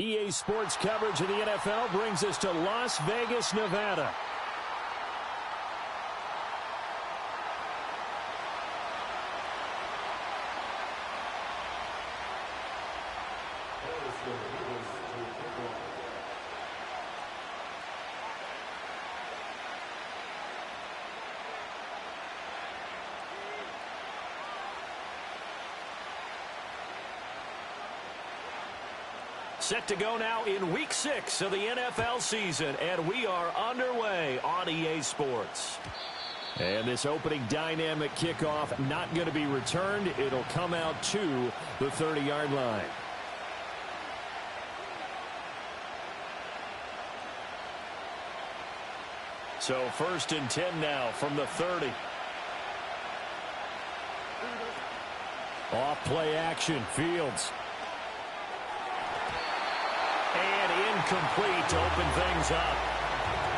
EA Sports coverage of the NFL brings us to Las Vegas, Nevada. Set to go now in Week 6 of the NFL season, and we are underway on EA Sports. And this opening dynamic kickoff not going to be returned. It'll come out to the 30-yard line. So 1st and 10 now from the 30. Off play action, Fields. And incomplete to open things up.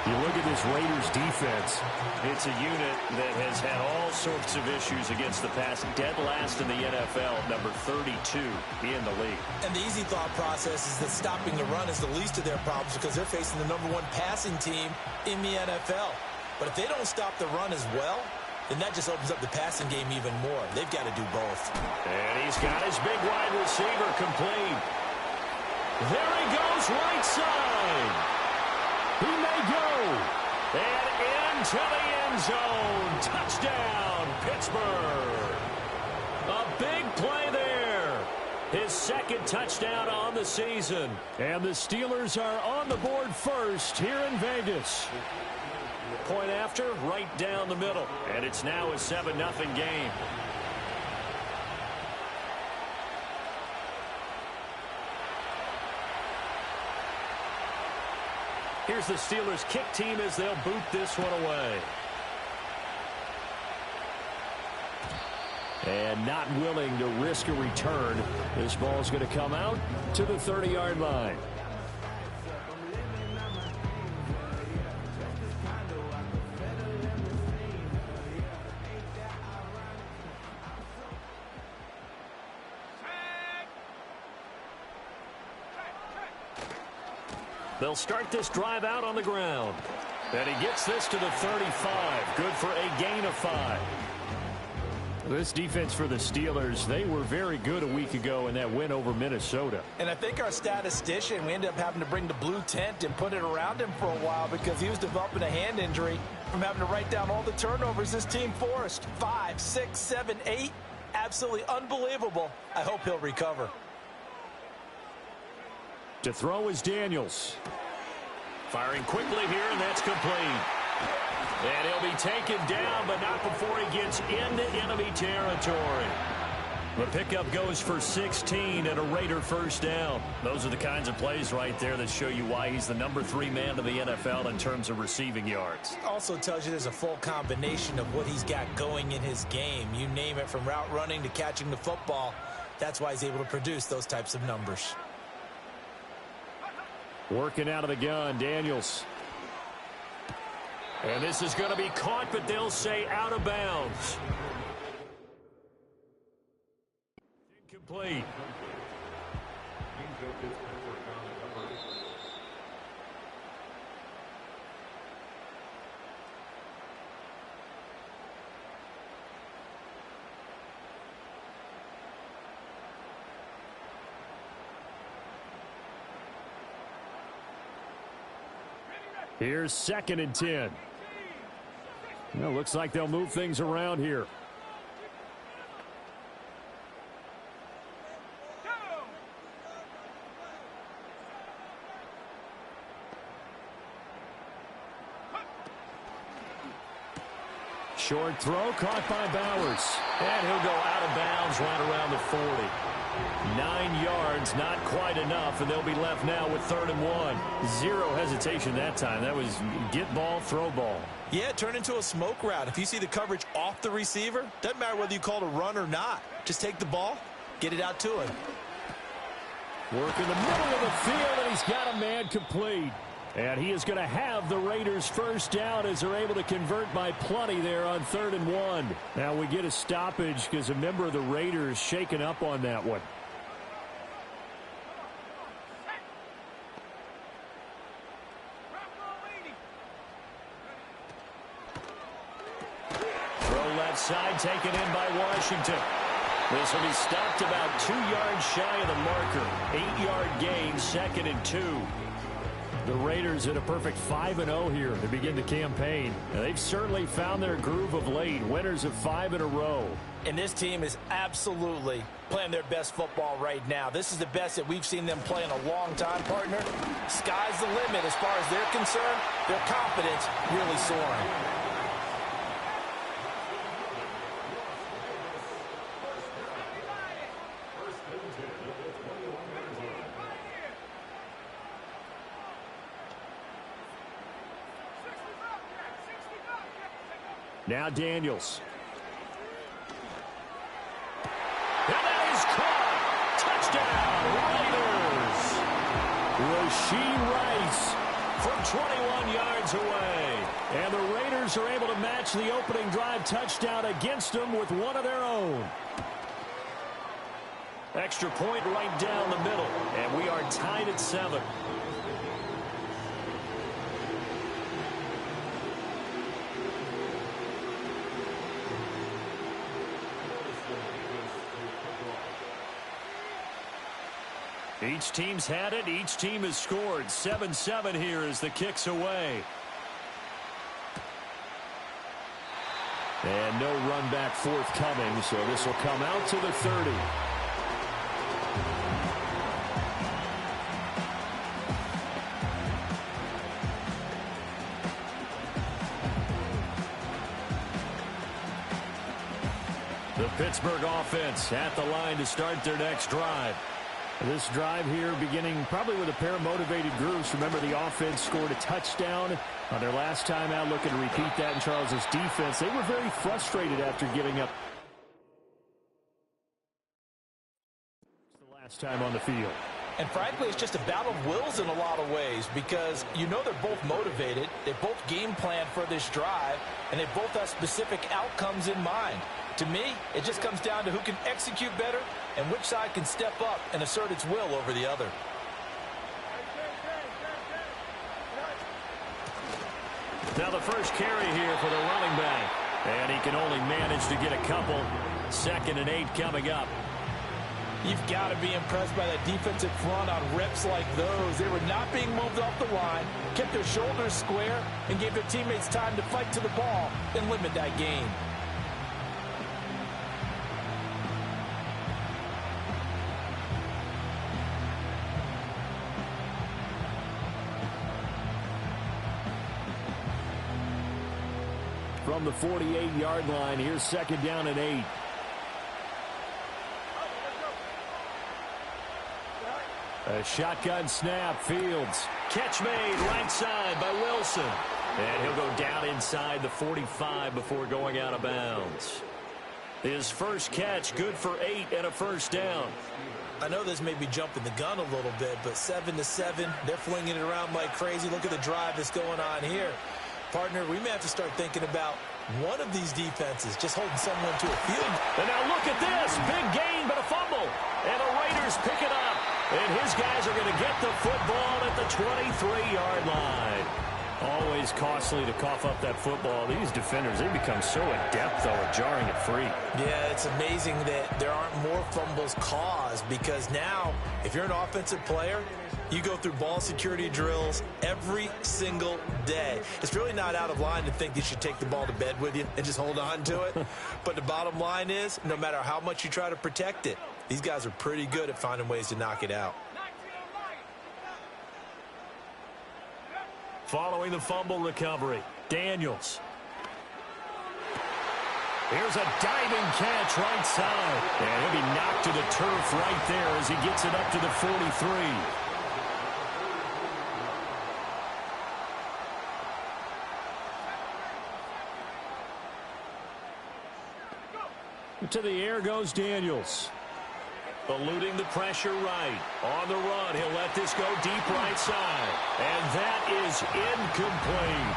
You look at this Raiders defense. It's a unit that has had all sorts of issues against the pass. Dead last in the NFL, number 32 in the league. And the easy thought process is that stopping the run is the least of their problems because they're facing the number 1 passing team in the NFL. But if they don't stop the run as well, then that just opens up the passing game even more. They've got to do both. And he's got his big wide receiver complete. There he goes, right side. He may go. And into the end zone. Touchdown, Pittsburgh. A big play there. His 2nd touchdown on the season. And the Steelers are on the board first here in Vegas. Point after, right down the middle. And it's now a 7-0 game. Here's the Steelers kick team as they'll boot this one away. And not willing to risk a return. This ball's going to come out to the 30-yard line. They'll start this drive out on the ground. And he gets this to the 35. Good for a gain of 5. This defense for the Steelers, they were very good a week ago in that win over Minnesota. And I think our statistician, we ended up having to bring the blue tent and put it around him for a while because he was developing a hand injury from having to write down all the turnovers this team forced. 5, 6, 7, 8. Absolutely unbelievable. I hope he'll recover. To throw is Daniels. Firing quickly here, and that's complete. And he'll be taken down, but not before he gets into enemy territory. The pickup goes for 16 and a Raider first down. Those are the kinds of plays right there that show you why he's the number 3 man of the NFL in terms of receiving yards. Also tells you there's a full combination of what he's got going in his game. You name it, from route running to catching the football. That's why he's able to produce those types of numbers. Working out of the gun, Daniels. And this is going to be caught, but they'll say out of bounds. Incomplete. Here's 2nd and 10. Well, looks like they'll move things around here. Short throw caught by Bowers. And he'll go out of bounds right around the 40. 9 yards, not quite enough, and they'll be left now with 3rd and 1. Zero hesitation that time. That was get ball, throw ball. Yeah, turn into a smoke route. If you see the coverage off the receiver, doesn't matter whether you call it a run or not. Just take the ball, get it out to him. Work in the middle of the field, and he's got a man complete. And he is going to have the Raiders first down as they're able to convert by plenty there on 3rd and 1. Now we get a stoppage because a member of the Raiders shaken up on that one. taken in by Washington. This will be stopped about 2 yards shy of the marker. 8-yard gain, 2nd and 2. The Raiders at a perfect 5-0 here to begin the campaign. Now, they've certainly found their groove of late. Winners of 5 in a row. And this team is absolutely playing their best football right now. This is the best that we've seen them play in a long time, partner. Sky's the limit as far as they're concerned. Their confidence really soaring. Now Daniels. And that is caught. Touchdown, Raiders. Rashee Rice from 21 yards away. And the Raiders are able to match the opening drive touchdown against them with one of their own. Extra point right down the middle. And we are tied at 7. Each team's had it. Each team has scored. 7-7 here as the kick's away. And no run back forthcoming, so this will come out to the 30. The Pittsburgh offense at the line to start their next drive. This drive here beginning probably with a pair of motivated groups. Remember, the offense scored a touchdown on their last time out, looking to repeat that in Charles's defense. They were very frustrated after giving up the last time on the field. And frankly, it's just a battle of wills in a lot of ways because you know they're both motivated. They both game plan for this drive, and they both have specific outcomes in mind. To me, it just comes down to who can execute better and which side can step up and assert its will over the other. Now the first carry here for the running back. And he can only manage to get a couple. 2nd and 8 coming up. You've got to be impressed by that defensive front on reps like those. They were not being moved off the line, kept their shoulders square, and gave their teammates time to fight to the ball and limit that gain. From the 48-yard line, here's 2nd down and 8. A shotgun snap, Fields. Catch made right side by Wilson. And he'll go down inside the 45 before going out of bounds. His first catch, good for 8 and a first down. I know this may be jumping the gun a little bit, but 7-7, they're flinging it around like crazy. Look at the drive that's going on here. Partner, we may have to start thinking about one of these defenses just holding someone to a field. And now look at this. Big gain, but a fumble. And the Raiders pick it up. And his guys are going to get the football at the 23-yard line. Always costly to cough up that football. These defenders, they become so adept, though, at jarring it free. Yeah, it's amazing that there aren't more fumbles caused because now, if you're an offensive player, you go through ball security drills every single day. It's really not out of line to think you should take the ball to bed with you and just hold on to it. But the bottom line is, no matter how much you try to protect it, these guys are pretty good at finding ways to knock it out. Following the fumble recovery, Daniels. Here's a diving catch right side. And he'll be knocked to the turf right there as he gets it up to the 43. To the air goes Daniels. Eluding the pressure right. On the run, he'll let this go deep right side. And that is incomplete.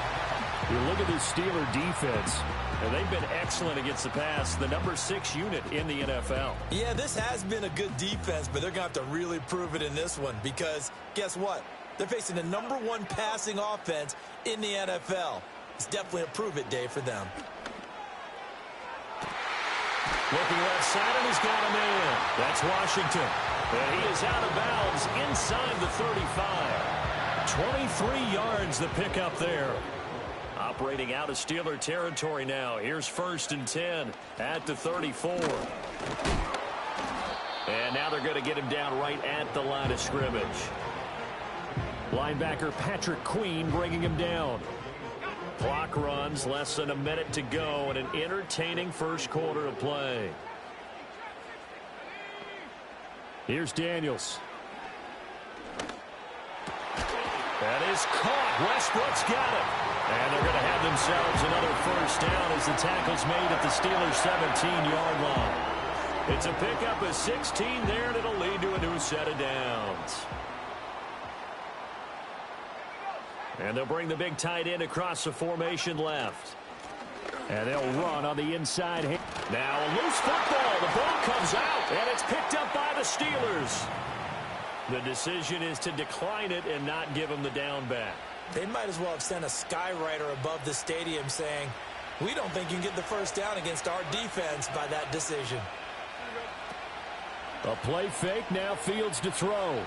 You look at this Steeler defense, and they've been excellent against the pass. The number 6 unit in the NFL. Yeah, this has been a good defense, but they're going to have to really prove it in this one because guess what? They're facing the number 1 passing offense in the NFL. It's definitely a prove-it day for them. Looking left side, and he's got him in. That's Washington. And he is out of bounds inside the 35. 23 yards the pickup there. Operating out of Steeler territory now. Here's 1st and 10 at the 34. And now they're going to get him down right at the line of scrimmage. Linebacker Patrick Queen bringing him down. Clock runs, less than a minute to go, and an entertaining first quarter of play. Here's Daniels. That is caught. Westbrook's got it. And they're going to have themselves another first down as the tackle's made at the Steelers' 17-yard line. It's a pickup of 16 there, and it'll lead to a new set of downs. And they'll bring the big tight end across the formation left. And they'll run on the inside. Now a loose football. The ball comes out, and it's picked up by the Steelers. The decision is to decline it and not give them the down back. They might as well have sent a skywriter above the stadium saying, we don't think you can get the first down against our defense by that decision. A play fake, now Fields to throw.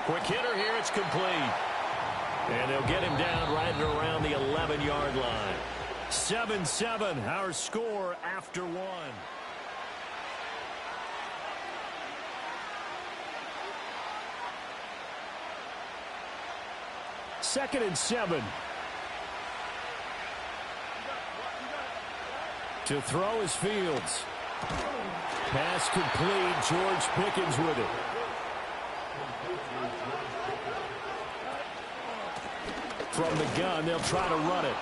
Quick hitter here, it's complete. And they'll get him down right at around the 11-yard line. 7-7, our score after one. Second and 7. To throw is Fields. Pass complete. George Pickens with it. From the gun, they'll try to run it.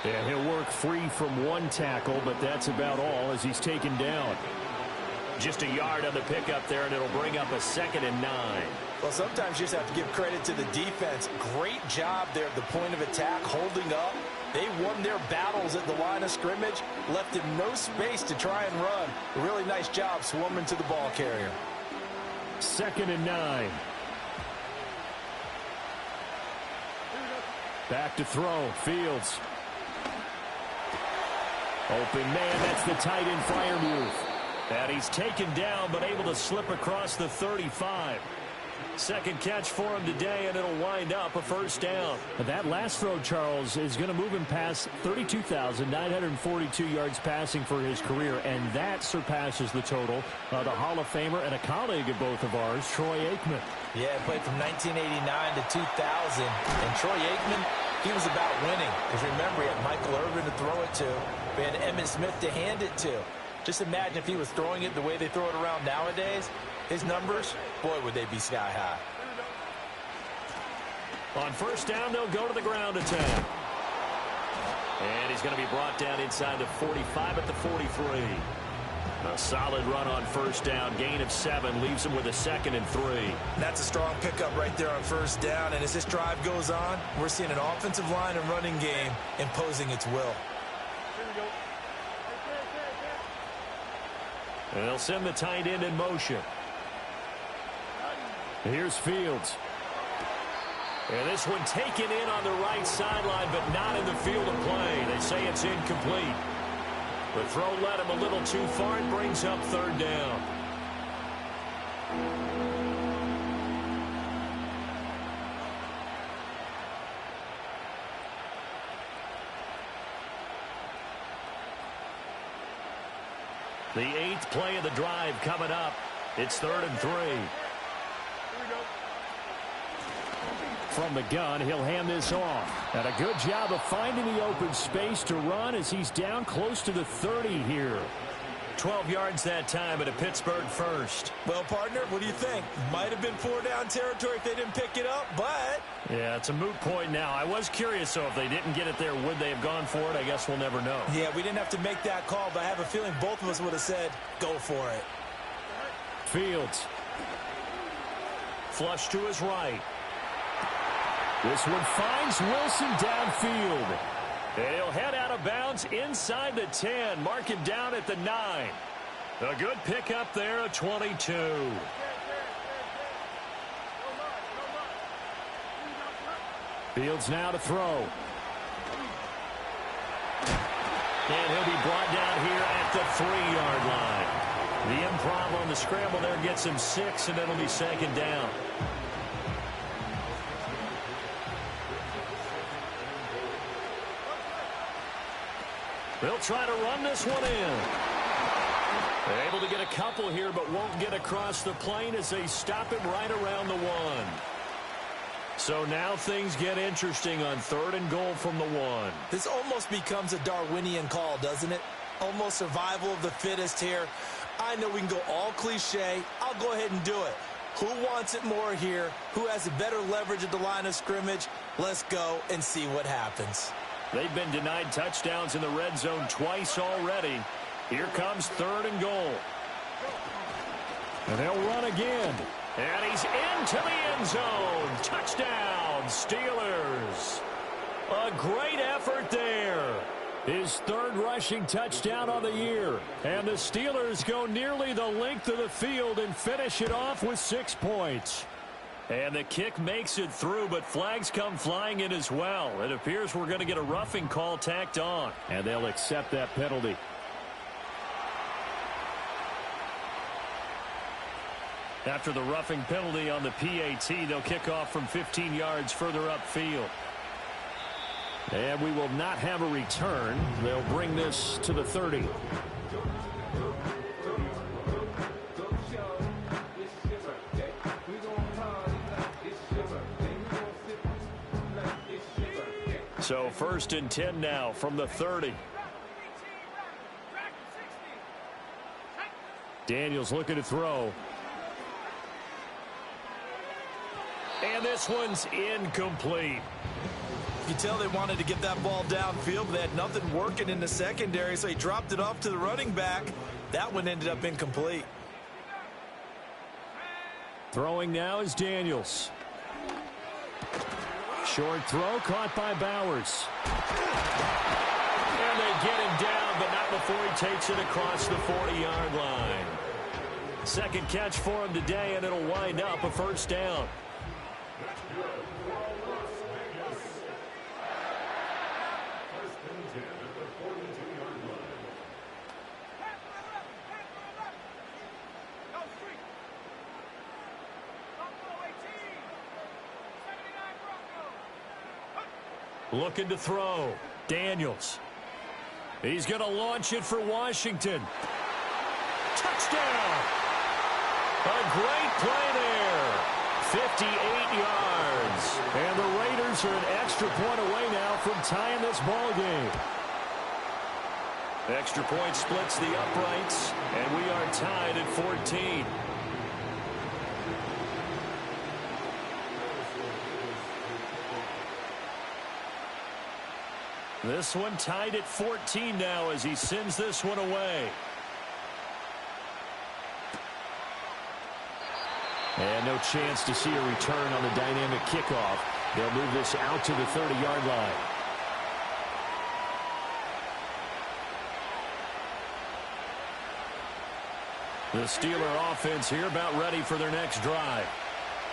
And he'll work free from one tackle, but that's about all as he's taken down. Just a yard on the pickup there, and it'll bring up a 2nd and 9. Well, sometimes you just have to give credit to the defense. Great job there at the point of attack, holding up. They won their battles at the line of scrimmage, left him no space to try and run. A really nice job swarming to the ball carrier. 2nd and 9. Back to throw. Fields. Open man. That's the tight end Freiermuth. And he's taken down, but able to slip across the 35. Second catch for him today, and it'll wind up a first down. That last throw, Charles, is going to move him past 32,942 yards passing for his career, and that surpasses the total of the Hall of Famer and a colleague of both of ours, Troy Aikman. Yeah, played from 1989 to 2000, and Troy Aikman, he was about winning. Because remember, he had Michael Irvin to throw it to, we had Emmitt Smith to hand it to. Just imagine if he was throwing it the way they throw it around nowadays. His numbers, boy, would they be sky high. On first down, they'll go to the ground attack. And he's going to be brought down inside the 45 at the 43. A solid run on first down. Gain of 7 leaves him with a 2nd and 3. That's a strong pickup right there on first down. And as this drive goes on, we're seeing an offensive line and running game imposing its will. And they'll send the tight end in motion. Here's Fields. And this one taken in on the right sideline, but not in the field of play. They say it's incomplete. The throw led him a little too far and brings up 3rd down. The 8th play of the drive coming up. It's 3rd and 3. From the gun, he'll hand this off. And a good job of finding the open space to run as he's down close to the 30 here. 12 yards that time at a Pittsburgh first. Well, partner, what do you think? Might have been 4-down territory if they didn't pick it up, but... Yeah, it's a moot point now. I was curious, though, if they didn't get it there, would they have gone for it? I guess we'll never know. Yeah, we didn't have to make that call, but I have a feeling both of us would have said, go for it. Fields. Flush to his right. This one finds Wilson downfield. And he'll head out of bounds inside the 10. Mark him down at the 9. A good pickup there at 22. Fields now to throw. And he'll be brought down here at the 3-yard line. The improv on the scramble there gets him 6, and it'll be second down. They'll try to run this one in. They're able to get a couple here, but won't get across the plane as they stop him right around the 1. So now things get interesting on 3rd and goal from the 1. This almost becomes a Darwinian call, doesn't it? Almost survival of the fittest here. I know we can go all cliche. I'll go ahead and do it. Who wants it more here? Who has a better leverage at the line of scrimmage? Let's go and see what happens. They've been denied touchdowns in the red zone twice already. Here comes 3rd and goal. And they'll run again. And he's into the end zone. Touchdown, Steelers. A great effort there. His 3rd rushing touchdown on the year. And the Steelers go nearly the length of the field and finish it off with 6 points. And the kick makes it through, but flags come flying in as well. It appears we're going to get a roughing call tacked on. And they'll accept that penalty. After the roughing penalty on the PAT, they'll kick off from 15 yards further upfield. And we will not have a return. They'll bring this to the 30. So 1st and 10 now from the 30. Daniels looking to throw. And this one's incomplete. You tell they wanted to get that ball downfield, but they had nothing working in the secondary, so he dropped it off to the running back. That one ended up incomplete. Throwing now is Daniels. Short throw caught by Bowers. And they get him down, but not before he takes it across the 40-yard line. Second catch for him today, and it'll wind up a 1st down. Looking to throw. Daniels. He's going to launch it for Washington. Touchdown! A great play there. 58 yards. And the Raiders are an extra point away now from tying this ball game. Extra point splits the uprights, and we are tied at 14. This one tied at 14 now as he sends this one away. And no chance to see a return on the dynamic kickoff. They'll move this out to the 30-yard line. The Steeler offense here about ready for their next drive.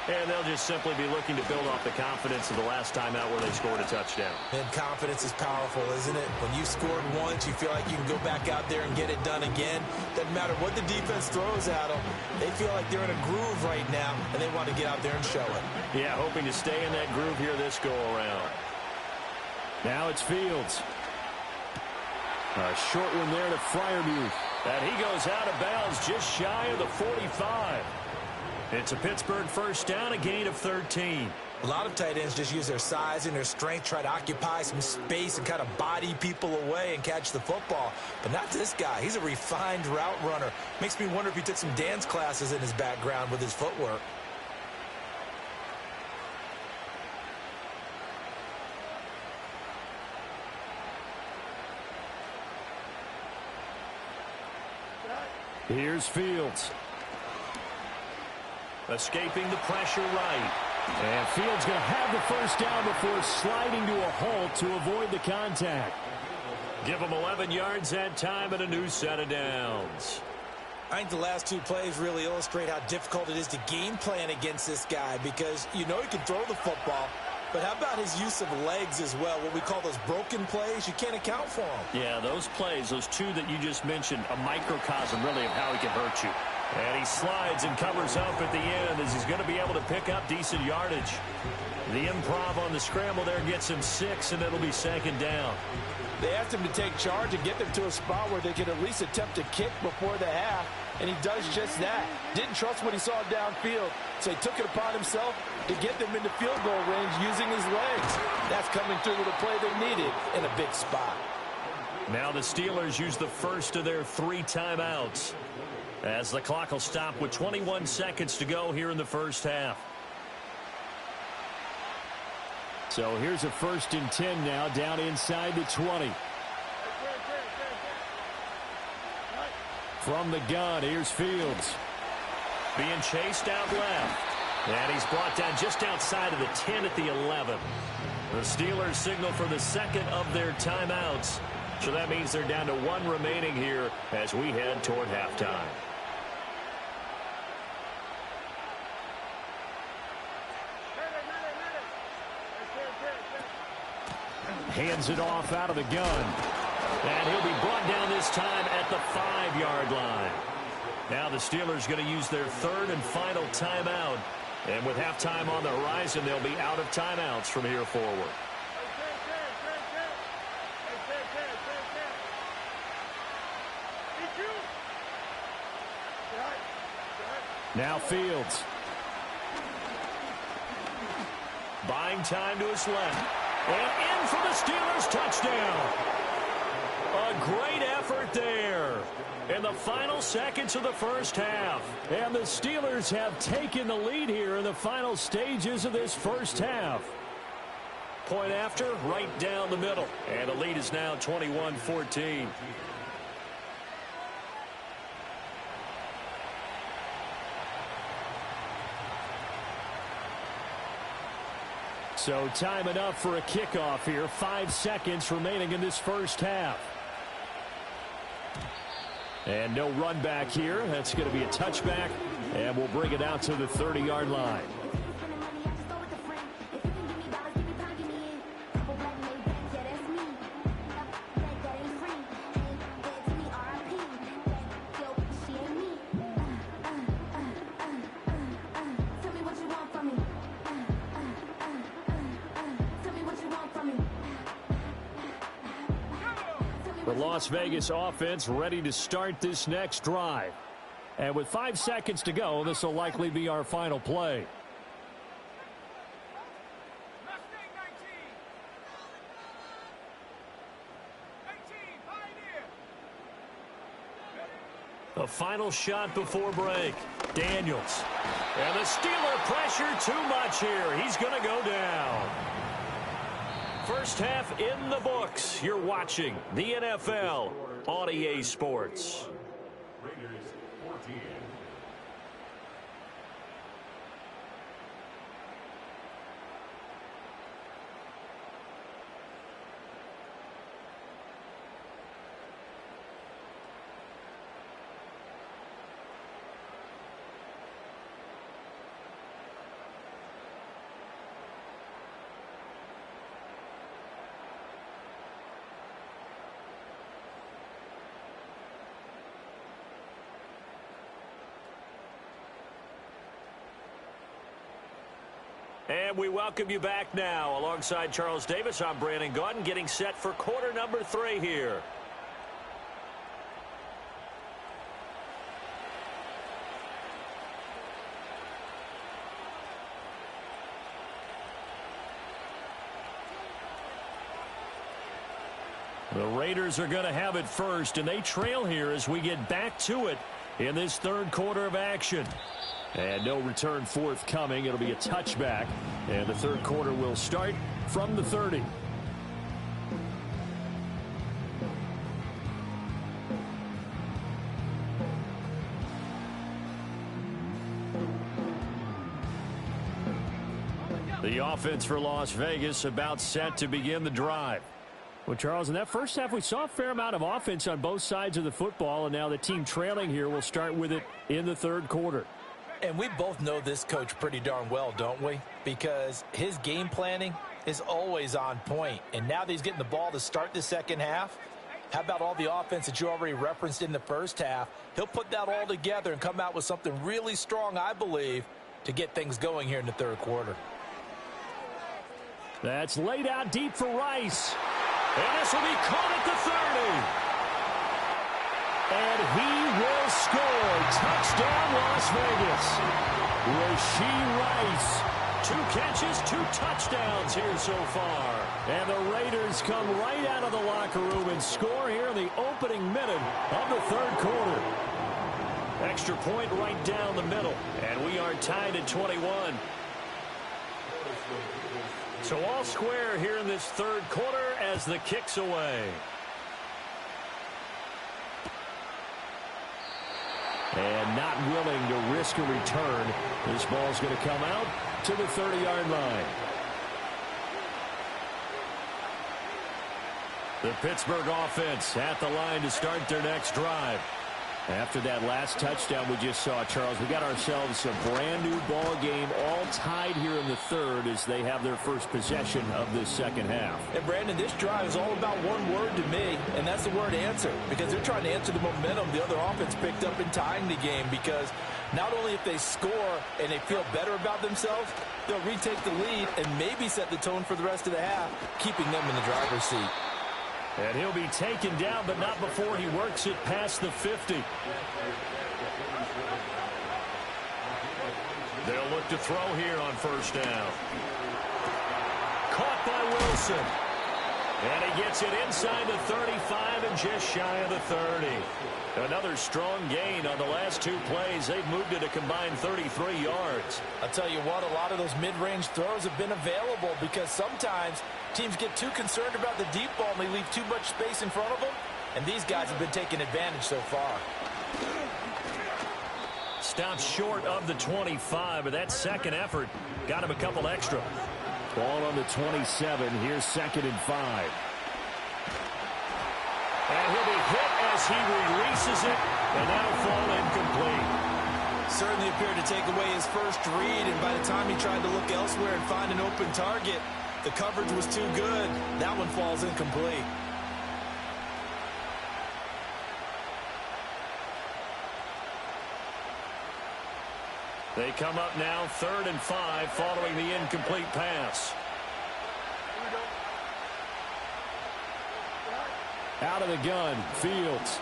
And they'll just simply be looking to build off the confidence of the last time out where they scored a touchdown. And confidence is powerful, isn't it? When you've scored once, you feel like you can go back out there and get it done again. Doesn't matter what the defense throws at them. They feel like they're in a groove right now, and they want to get out there and show it. Yeah, hoping to stay in that groove here this go-around. Now it's Fields. A short one there to Freiermuth. And he goes out of bounds just shy of the 45. It's a Pittsburgh 1st down, a gain of 13. A lot of tight ends just use their size and their strength, try to occupy some space and kind of body people away and catch the football. But not this guy. He's a refined route runner. Makes me wonder if he took some dance classes in his background with his footwork. Here's Fields. Escaping the pressure right. And Fields going to have the 1st down before sliding to a halt to avoid the contact. Give him 11 yards that time and a new set of downs. I think the last two plays really illustrate how difficult it is to game plan against this guy because you know he can throw the football. But how about his use of legs as well, what we call those broken plays? You can't account for them. Yeah, those plays, those two that you just mentioned, a microcosm really of how he can hurt you. And he slides and covers up at the end as he's going to be able to pick up decent yardage. The improv on the scramble there gets him 6, and it'll be second down. They asked him to take charge and get them to a spot where they could at least attempt a kick before the half, and he does just that. Didn't trust what he saw downfield, so he took it upon himself to get them into field goal range using his legs. That's coming through with a play they needed in a big spot. Now the Steelers use the first of their 3 timeouts as the clock will stop with 21 seconds to go here in the first half. So here's a 1st and 10 now, down inside the 20. From the gun, here's Fields. Being chased out left. And he's brought down just outside of the 10 at the 11. The Steelers signal for the second of their timeouts. So that means they're down to 1 remaining here as we head toward halftime. Hands it off out of the gun. And he'll be brought down this time at the 5-yard line. Now the Steelers going to use their 3rd and final timeout. And with halftime on the horizon, they'll be out of timeouts from here forward. Now Fields. Buying time to his left. And in for the Steelers touchdown. A great effort there in the final seconds of the first half. And the Steelers have taken the lead here in the final stages of this first half. Point after, right down the middle. And the lead is now 21-14. So time enough for a kickoff here. 5 seconds remaining in this first half. And no run back here. That's going to be a touchback. And we'll bring it out to the 30-yard line. The Las Vegas offense ready to start this next drive. And with 5 seconds to go, this will likely be our final play. The final shot before break. Daniels. And the Steeler pressure too much here. He's going to go down. First half in the books. You're watching the NFL on EA Sports. And we welcome you back now. Alongside Charles Davis, I'm Brandon Gaudin, getting set for quarter number 3 here. The Raiders are going to have it first, and they trail here as we get back to it in this third quarter of action. And no return forthcoming. It'll be a touchback. And the third quarter will start from the 30. The offense for Las Vegas about set to begin the drive. Well, Charles, in that first half, we saw a fair amount of offense on both sides of the football, and now the team trailing here will start with it in the third quarter. And we both know this coach pretty darn well, don't we? Because his game planning is always on point. And now that he's getting the ball to start the second half, how about all the offense that you already referenced in the first half? He'll put that all together and come out with something really strong, I believe, to get things going here in the third quarter. That's laid out deep for Rice. And this will be caught at the 30. And he will score. Touchdown, Las Vegas. Rashee Rice. 2 catches, 2 touchdowns here so far. And the Raiders come right out of the locker room and score here in the opening minute of the third quarter. Extra point right down the middle. And we are tied at 21. So all square here in this third quarter as the kick's away. And not willing to risk a return. This ball's going to come out to the 30-yard line. The Pittsburgh offense at the line to start their next drive. After that last touchdown we just saw, Charles, we got ourselves a brand-new ball game, all tied here in the third as they have their first possession of this second half. And, Brandon, this drive is all about one word to me, and that's the word answer, because they're trying to answer the momentum the other offense picked up in tying the game, because not only if they score and they feel better about themselves, they'll retake the lead and maybe set the tone for the rest of the half, keeping them in the driver's seat. And he'll be taken down, but not before he works it past the 50. They'll look to throw here on first down. Caught by Wilson. And he gets it inside the 35 and just shy of the 30. Another strong gain on the last 2 plays. They've moved it a combined 33 yards. I'll tell you what, a lot of those mid-range throws have been available because sometimes teams get too concerned about the deep ball and they leave too much space in front of them. And these guys have been taking advantage so far. Stopped short of the 25, but that second effort got him a couple extra. Ball on the 27. Here's 2nd and 5. And he'll be hit as he releases it, and that'll fall incomplete. Certainly appeared to take away his first read, and by the time he tried to look elsewhere and find an open target, the coverage was too good. That one falls incomplete. They come up now 3rd and 5 following the incomplete pass. Out of the gun, Fields.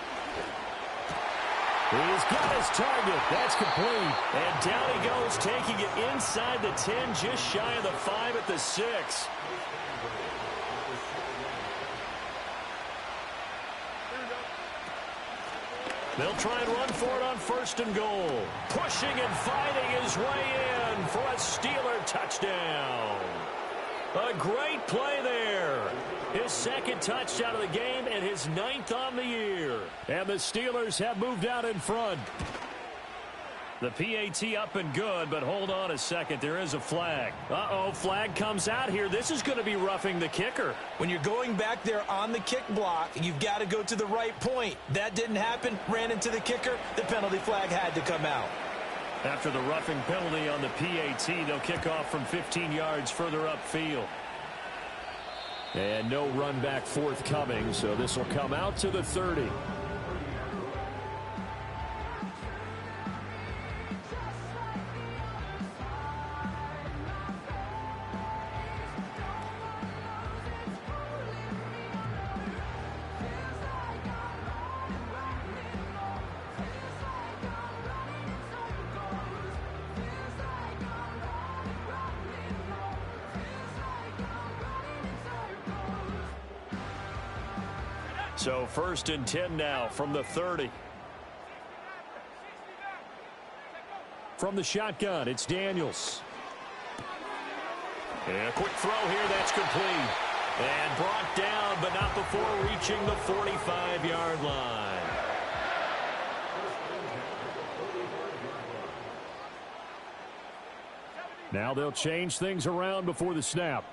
He's got his target. That's complete. And down he goes, taking it inside the 10, just shy of the 5 at the 6. They'll try and run for it on 1st and goal. Pushing and fighting his way in for a Steeler touchdown. A great play there. His 2nd touchdown of the game and his 9th on the year. And the Steelers have moved out in front. The PAT up and good, but hold on a second. There is a flag. Uh-oh, flag comes out here. This is going to be roughing the kicker. When you're going back there on the kick block, you've got to go to the right point. That didn't happen. Ran into the kicker. The penalty flag had to come out. After the roughing penalty on the PAT, they'll kick off from 15 yards further upfield. And no run back forthcoming, so this will come out to the 30. So 1st and 10 now from the 30. From the shotgun, it's Daniels. And a quick throw here, that's complete. And brought down, but not before reaching the 45-yard line. Now they'll change things around before the snap.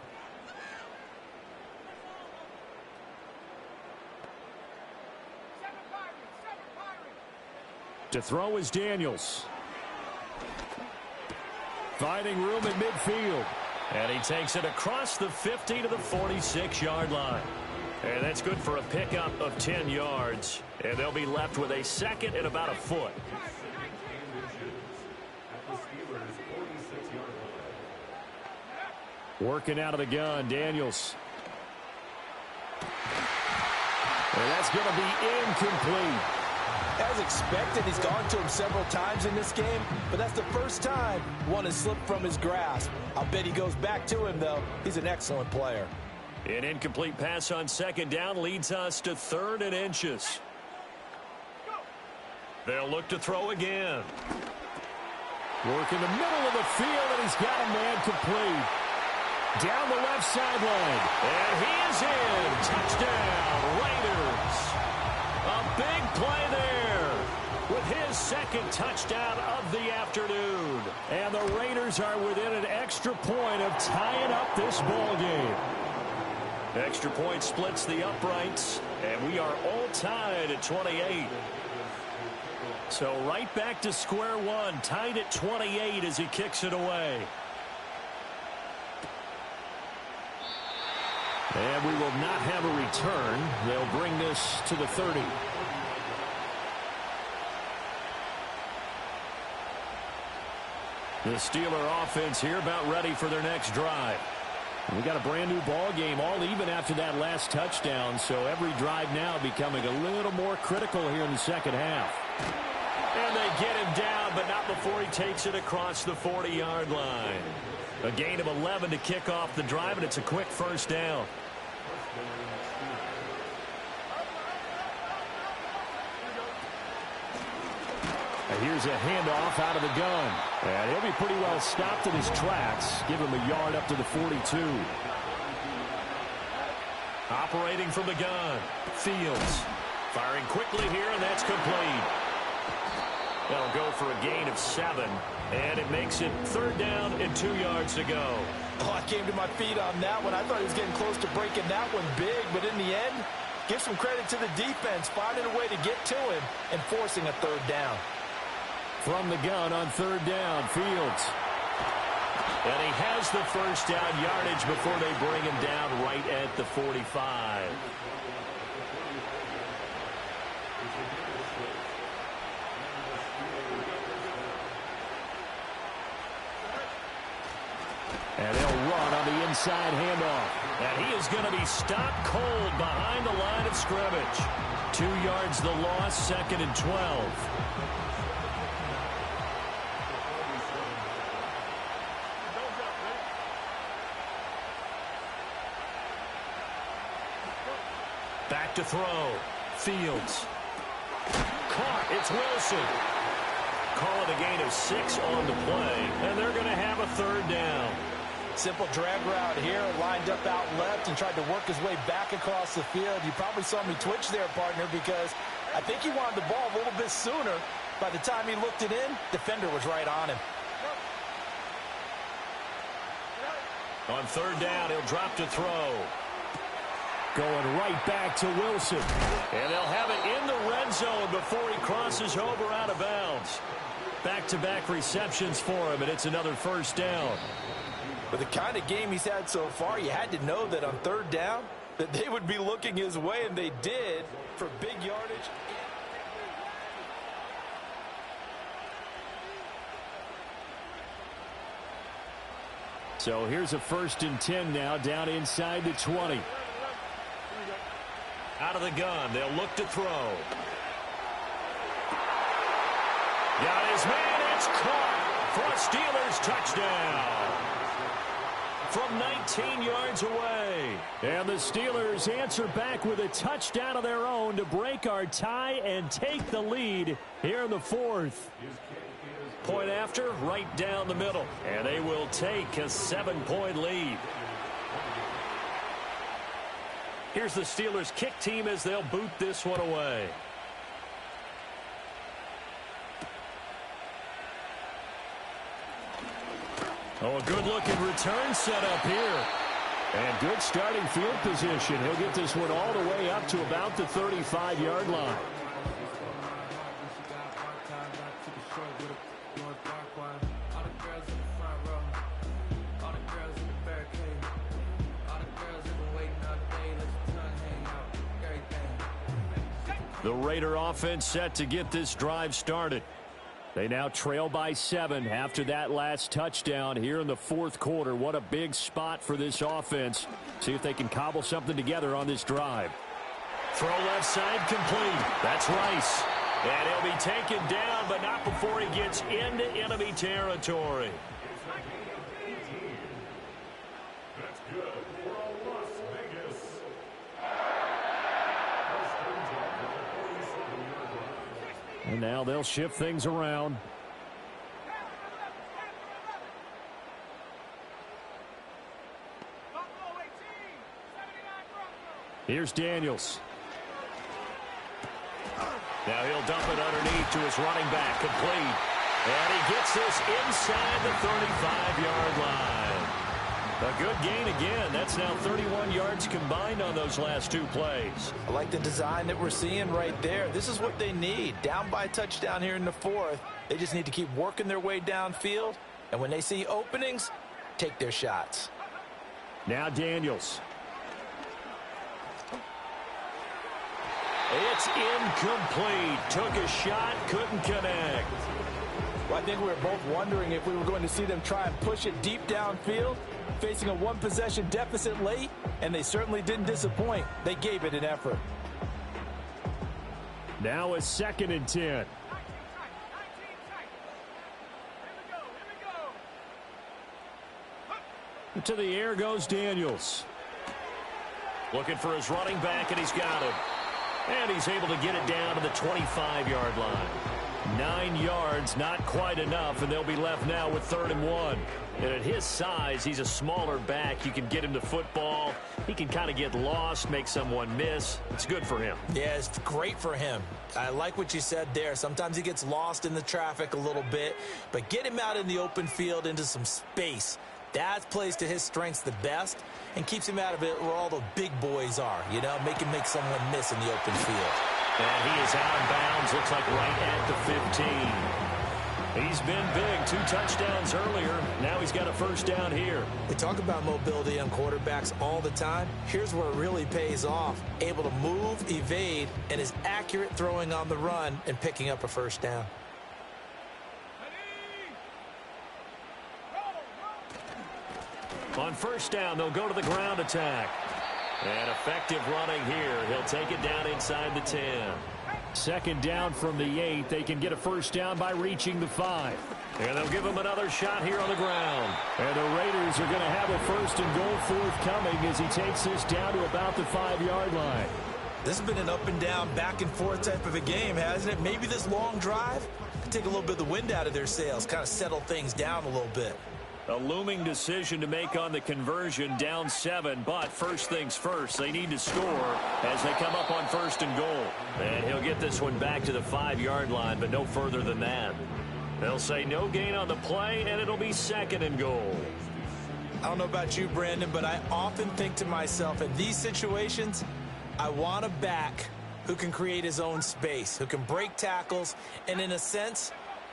To throw is Daniels. finding room at midfield. And he takes it across the 50 to the 46-yard line. And that's good for a pickup of 10 yards. And they'll be left with a second and about a foot. Working out of the gun, Daniels. And that's going to be incomplete. As expected, he's gone to him several times in this game, but that's the first time one has slipped from his grasp. I'll bet he goes back to him, though. He's an excellent player. An incomplete pass on second down leads us to 3rd and inches. They'll look to throw again. Work in the middle of the field, and he's got a man complete. Down the left sideline. And he is in. Touchdown, Raiders. A big play there with his second touchdown of the afternoon. And the Raiders are within an extra point of tying up this ball game. Extra point splits the uprights, and we are all tied at 28. So right back to square one, tied at 28 as he kicks it away. And we will not have a return. They'll bring this to the 30. The Steeler offense here about ready for their next drive. We got a brand new ball game, all even after that last touchdown, so every drive now becoming a little more critical here in the second half. And they get him down, but not before he takes it across the 40-yard line. A gain of 11 to kick off the drive, and it's a quick first down. And here's a handoff out of the gun. And he'll be pretty well stopped in his tracks. Give him a yard up to the 42. Operating from the gun, Fields. Firing quickly here, and that's complete. They'll go for a gain of 7, and it makes it 3rd down and 2 yards to go. Oh, I came to my feet on that one. I thought he was getting close to breaking that one big, but in the end, give some credit to the defense, finding a way to get to him and forcing a 3rd down. From the gun on 3rd down, Fields. And he has the first down yardage before they bring him down right at the 45. And they'll run on the inside handoff. And he is going to be stopped cold behind the line of scrimmage. 2 yards the loss, 2nd and 12. Back to throw. Fields. Caught. It's Wilson. Call it a gain of 6 on the play, and they're going to have a 3rd down. Simple drag route here, lined up out left and tried to work his way back across the field. You probably saw me twitch there, partner, because I think he wanted the ball a little bit sooner. By the time he looked it in, defender was right on him. On 3rd down, he'll drop to throw. Going right back to Wilson. And they'll have it in the red zone before he crosses over out of bounds. Back-to-back receptions for him, and it's another 1st down. With the kind of game he's had so far, you had to know that on 3rd down, that they would be looking his way, and they did, for big yardage. So here's a 1st and 10 now, down inside the 20. Out of the gun, they'll look to throw. Got his man, it's caught for a Steelers touchdown. From 19 yards away. And the Steelers answer back with a touchdown of their own to break our tie and take the lead here in the 4th. Point after, right down the middle. And they will take a 7-point lead. Here's the Steelers kick team as they'll boot this one away. Oh, a good-looking return set up here. And good starting field position. He'll get this one all the way up to about the 35-yard line. The Raider offense set to get this drive started. They now trail by 7 after that last touchdown here in the fourth quarter. What a big spot for this offense. See if they can cobble something together on this drive. Throw left side complete. That's Rice. And he'll be taken down, but not before he gets into enemy territory. That's good for Las Vegas. And now they'll shift things around. Here's Daniels. Now he'll dump it underneath to his running back, complete. And he gets this inside the 35-yard line. A good gain again. That's now 31 yards combined on those last 2 plays. I like the design that we're seeing right there. This is what they need. Down by a touchdown here in the fourth. They just need to keep working their way downfield. And when they see openings, take their shots. Now Daniels. It's incomplete. Took a shot, couldn't connect. Well, I think we were both wondering if we were going to see them try and push it deep downfield, facing a one-possession deficit late, and they certainly didn't disappoint. They gave it an effort. Now a 2nd and 10. To the air goes Daniels. Looking for his running back, and he's got him. And he's able to get it down to the 25-yard line. 9 yards, not quite enough, and they'll be left now with 3rd and 1. And at his size, he's a smaller back. You can get him the football. He can kind of get lost, make someone miss. It's good for him. Yeah, it's great for him. I like what you said there. Sometimes he gets lost in the traffic a little bit, but get him out in the open field into some space. That plays to his strengths the best and keeps him out of it where all the big boys are, you know, make someone miss in the open field. And he is out of bounds, looks like right at the 15. He's been big, 2 touchdowns earlier. Now he's got a first down here. They talk about mobility on quarterbacks all the time. Here's where it really pays off. Able to move, evade, and is accurate throwing on the run and picking up a first down. On first down, they'll go to the ground attack. And effective running here. He'll take it down inside the 10. 2nd down from the 8. They can get a first down by reaching the 5. And they'll give him another shot here on the ground. And the Raiders are going to have a 1st and goal forthcoming as he takes this down to about the 5-yard line. This has been an up and down, back and forth type of a game, hasn't it? Maybe this long drive could take a little bit of the wind out of their sails, kind of settle things down a little bit. A looming decision to make on the conversion, down 7, but first things first, they need to score as they come up on 1st and goal. And he'll get this one back to the 5-yard line, but no further than that. They'll say no gain on the play, and it'll be 2nd and goal. I don't know about you, Brandon, but I often think to myself, in these situations, I want a back who can create his own space, who can break tackles, and in a sense,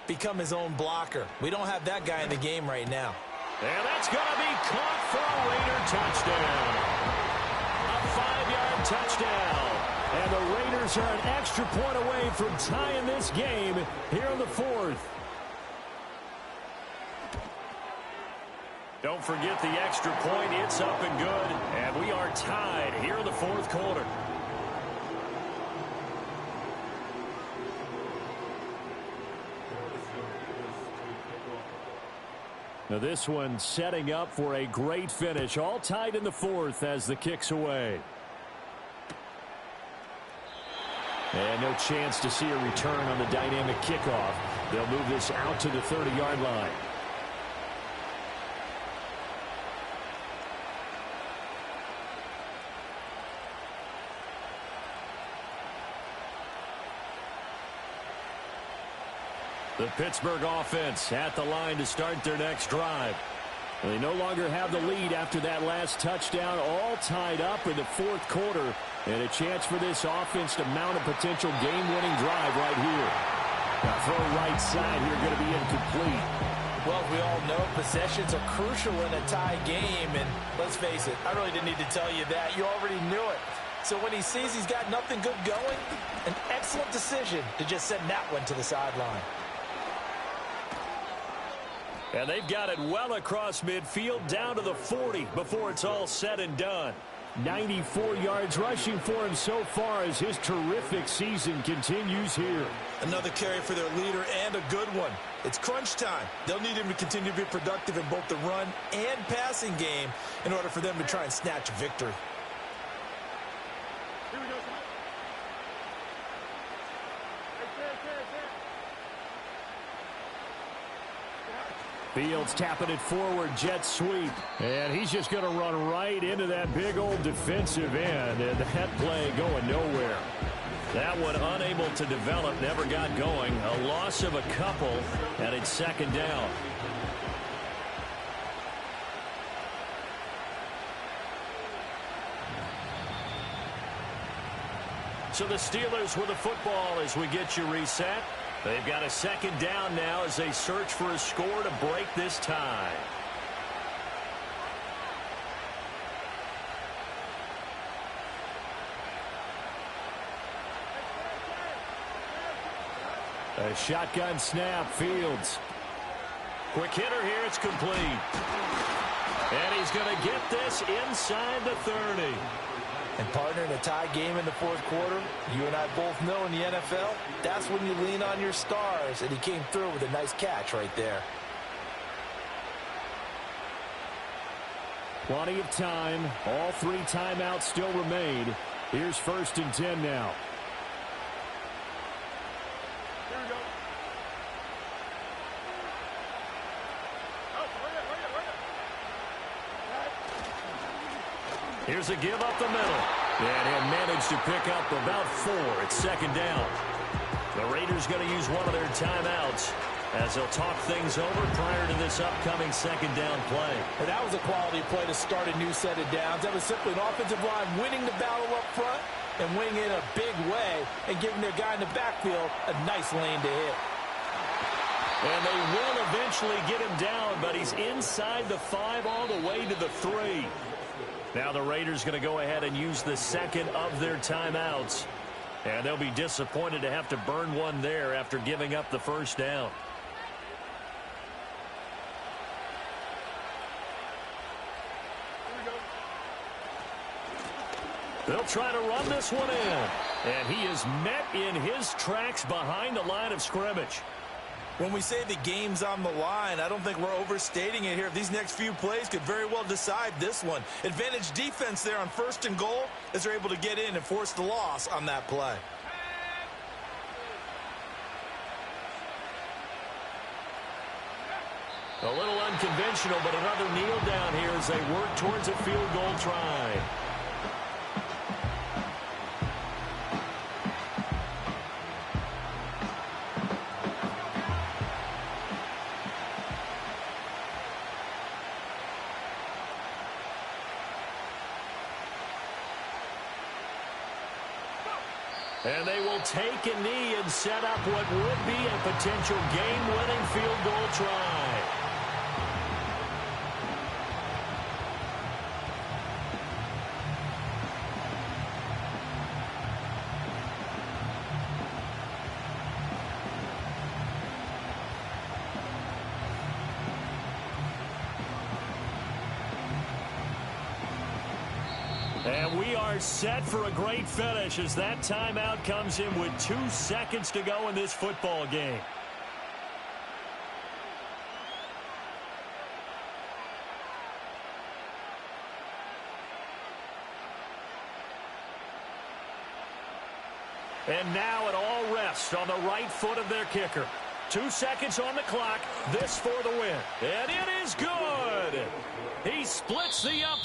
become his own blocker. We don't have that guy in the game right now. And that's going to be caught for a Raider touchdown. A 5-yard touchdown. And the Raiders are an extra point away from tying this game here in the 4th. Don't forget the extra point. It's up and good. And we are tied here in the 4th quarter. Now this one setting up for a great finish. All tied in the 4th as the kick's away. And no chance to see a return on the dynamic kickoff. They'll move this out to the 30-yard line. The Pittsburgh offense at the line to start their next drive. They no longer have the lead after that last touchdown, all tied up in the 4th quarter. And a chance for this offense to mount a potential game-winning drive right here. Now throw right side here going to be incomplete. Well, we all know possessions are crucial in a tie game. And let's face it, I really didn't need to tell you that. You already knew it. So when he sees he's got nothing good going, an excellent decision to just send that one to the sideline. And they've got it well across midfield down to the 40 before it's all said and done. 94 yards rushing for him so far as his terrific season continues here. Another carry for their leader and a good one. It's crunch time. They'll need him to continue to be productive in both the run and passing game in order for them to try and snatch a victory. Fields tapping it forward, jet sweep. And he's just going to run right into that big old defensive end. And that play going nowhere. That one unable to develop, never got going. A loss of a couple, and it's second down. So the Steelers with the football as we get you reset. They've got a second down now as they search for a score to break this tie. A shotgun snap, Fields. Quick hitter here, it's complete. And he's going to get this inside the 30. And partner, in a tie game in the fourth quarter, you and I both know in the NFL, that's when you lean on your stars, and he came through with a nice catch right there. Plenty of time. All three timeouts still remain. Here's 1st and 10 now. Here's a give up the middle. And he'll manage to pick up about 4. It's second down. The Raiders going to use one of their timeouts as they'll talk things over prior to this upcoming second down play. And that was a quality play to start a new set of downs. That was simply an offensive line winning the battle up front and winning it in a big way and giving their guy in the backfield a nice lane to hit. And they will eventually get him down, but he's inside the 5 all the way to the 3. Now the Raiders going to go ahead and use the second of their timeouts. And they'll be disappointed to have to burn one there after giving up the first down. They'll try to run this one in. And he is met in his tracks behind the line of scrimmage. When we say the game's on the line, I don't think we're overstating it here. These next few plays could very well decide this one. Advantage defense there on 1st and goal as they're able to get in and force the loss on that play. A little unconventional, but another kneel down here as they work towards a field goal try. And they will take a knee and set up what would be a potential game-winning field goal try. And we are set for a great finish as that timeout comes in with 2 seconds to go in this football game. And now it all rests on the right foot of their kicker. 2 seconds on the clock. This for the win. And it is good. He splits the upright.